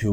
2,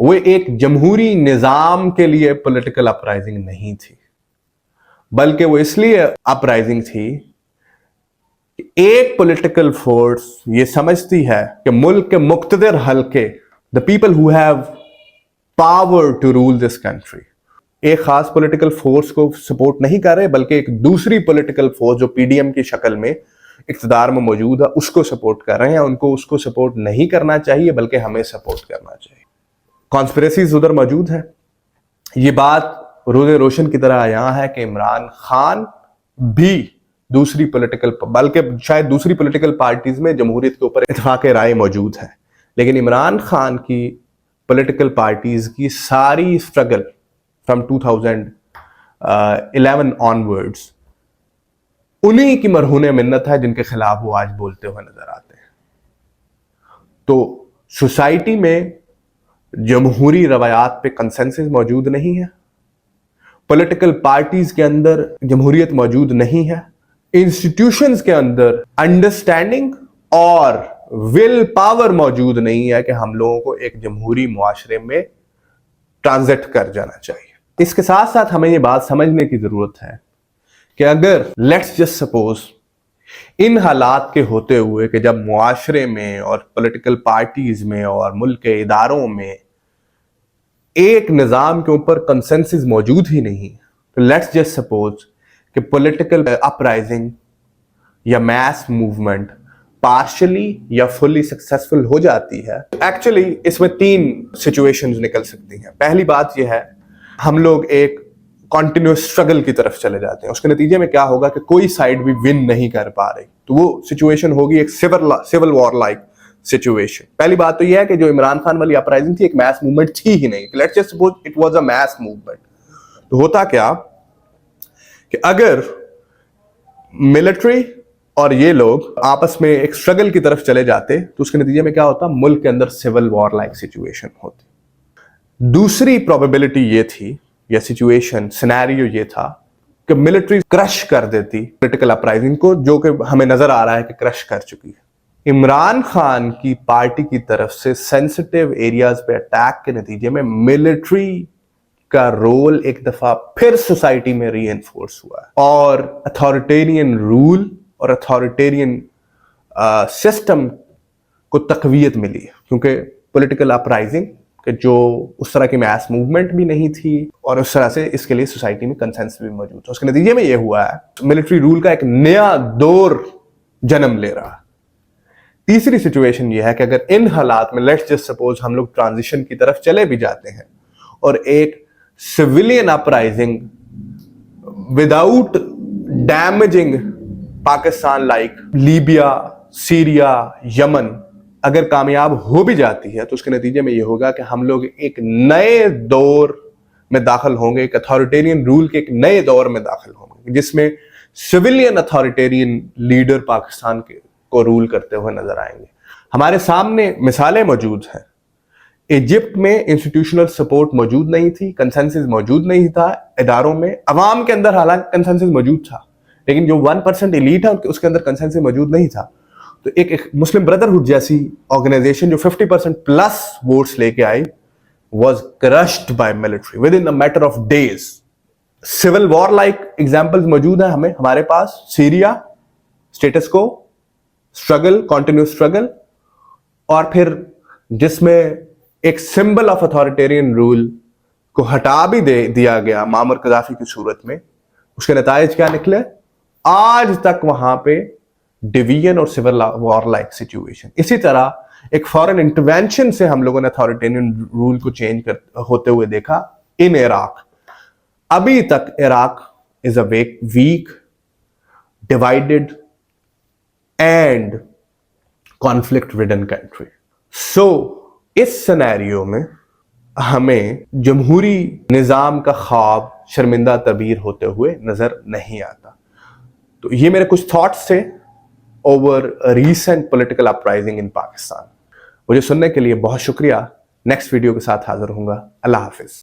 وہ ایک جمہوری نظام کے لیے پولیٹیکل اپرائزنگ نہیں تھی، بلکہ وہ اس لیے اپرائزنگ تھی کہ ایک پولیٹیکل فورس یہ سمجھتی ہے کہ ملک کے مقتدر حلقے، the people who have power to rule this country، ایک خاص پولیٹیکل فورس کو سپورٹ نہیں کر رہے، بلکہ ایک دوسری پولیٹیکل فورس جو پی ڈی ایم کی شکل میں اقتدار میں موجود ہے اس کو سپورٹ کر رہے ہیں. ان کو اس کو سپورٹ نہیں کرنا چاہیے بلکہ ہمیں سپورٹ کرنا چاہیے. کانسپریسیز ادھر موجود ہیں. یہ بات روز روشن کی طرح یہاں ہے کہ عمران خان بھی دوسری پولیٹیکل، بلکہ شاید دوسری پولیٹیکل پارٹیز میں جمہوریت کے اوپر اتفاق رائے موجود ہے، لیکن عمران خان کی پولیٹیکل پارٹیز کی ساری اسٹرگل فرام 2011 آنورڈز انہی کی مرہون منت ہے جن کے خلاف وہ آج بولتے ہوئے نظر آتے ہیں. تو سوسائٹی میں جمہوری روایات پہ کنسنسس موجود نہیں ہے، پولیٹیکل پارٹیز کے اندر جمہوریت موجود نہیں ہے، انسٹیٹیوشنز کے اندر انڈرسٹینڈنگ اور ول پاور موجود نہیں ہے کہ ہم لوگوں کو ایک جمہوری معاشرے میں ٹرانزٹ کر جانا چاہیے. اس کے ساتھ ساتھ ہمیں یہ بات سمجھنے کی ضرورت ہے کہ اگر لیٹس جسٹ سپوز ان حالات کے ہوتے ہوئے کہ جب معاشرے میں اور پولیٹیکل پارٹیز میں اور ملک کے اداروں میں ایک نظام کے اوپر کنسنسس موجود ہی نہیں، تو لیٹس جسٹ سپوز کہ پولیٹیکل اپرائزنگ یا میس موومنٹ پارشلی یا فلی سکسیسفل ہو جاتی ہے. ایکچولی اس میں 3 سچویشنز نکل سکتی ہیں. پہلی بات یہ ہے ہم لوگ ایک کنٹینیوس اسٹرگل کی طرف چلے جاتے ہیں، اس کے نتیجے میں کیا ہوگا کہ کوئی سائڈ بھی ون نہیں کر پا رہی، تو وہ سچویشن ہوگی ایک سول وار لائک سچویشن. پہلی بات تو یہ ہے کہ جو عمران خان والی اپرائزنگ تھی ایک میس موومنٹ تھی ہی نہیں. Let's just suppose it was a mass movement. تو ہوتا کیا کہ اگر ملٹری اور یہ لوگ آپس میں ایک اسٹرگل کی طرف چلے جاتے تو اس کے نتیجے میں کیا ہوتا، ملک کے اندر سول وار لائک سچویشن ہوتی. دوسری پروبیبلٹی یہ تھی یا سچویشن سینیریو یہ تھا کہ ملٹری کرش کر دیتی پولیٹیکل اپرائزنگ کو، جو کہ ہمیں نظر آ رہا ہے کہ کرش کر چکی ہے. عمران خان کی پارٹی کی طرف سے سینسٹیو ایریاز پہ اٹیک کے نتیجے میں ملٹری کا رول ایک دفعہ پھر سوسائٹی میں ری انفورس ہوا ہے اور اتھارٹیرین رول اور اتھارٹیرین سسٹم کو تقویت ملی، کیونکہ پولیٹیکل اپرائزنگ کہ جو اس طرح کی میس موومنٹ بھی نہیں تھی اور اس طرح سے اس کے لیے سوسائٹی میں کنسنسس بھی موجود تھا. اس کے نتیجے میں یہ ہوا ہے ملٹری رول کا ایک نیا دور جنم لے رہا. تیسری سچویشن یہ ہے کہ اگر ان حالات میں لیٹس جسٹ سپوز ہم لوگ ٹرانزیشن کی طرف چلے بھی جاتے ہیں اور ایک civilian uprising without damaging Pakistan like Libya, Syria, Yemen اگر کامیاب ہو بھی جاتی ہے تو اس کے نتیجے میں یہ ہوگا کہ ہم لوگ ایک نئے دور میں داخل ہوں گے، ایک اتھارٹیرین رول کے ایک نئے دور میں داخل ہوں گے جس میں سویلین اتھارٹیرین لیڈر پاکستان کو رول کرتے ہوئے نظر آئیں گے. ہمارے سامنے مثالیں موجود ہیں. ایجپٹ میں انسٹیٹیوشنل سپورٹ موجود نہیں تھی، کنسنسس موجود نہیں تھا اداروں میں، عوام کے اندر حالانکہ کنسنسس موجود تھا لیکن جو 1% ایلیٹ ہے اس کے اندر کنسنسس موجود نہیں تھا. تو ایک مسلم بردرہڈ جیسی آرگنائزیشن جو 50% پلس ووٹس لے کے I was crushed by military with in a matter of days. Civil war like examples موجود ہیں ہمارے پاس. سیریا اسٹیٹس کو اسٹرگل، کنٹینیوس اسٹرگل، اور پھر جس میں ایک سمبل آف اتھارٹیرین رول کو ہٹا بھی دیا گیا معمر قذافی کی صورت میں. اس کے نتائج کیا نکلے؟ آج تک وہاں پہ ڈویژن اور سول وار لائک سچویشن. اسی طرح ایک فورن انٹرونشن سے ہم لوگوں نے اتھارٹیرین رول کو چینج ہوتے ہوئے دیکھا ان عراق. ابھی تک Iraq is a weak, divided and conflict ridden country. So اس سینیریو میں ہمیں جمہوری نظام کا خواب شرمندہ تعبیر ہوتے ہوئے نظر نہیں آتا. تو یہ میرے کچھ تھاٹس تھے اوور ریسنٹ پولیٹیکل اپرائزنگ ان پاکستان. مجھے سننے کے لیے بہت شکریہ. نیکسٹ ویڈیو کے ساتھ حاضر ہوں گا. اللہ حافظ.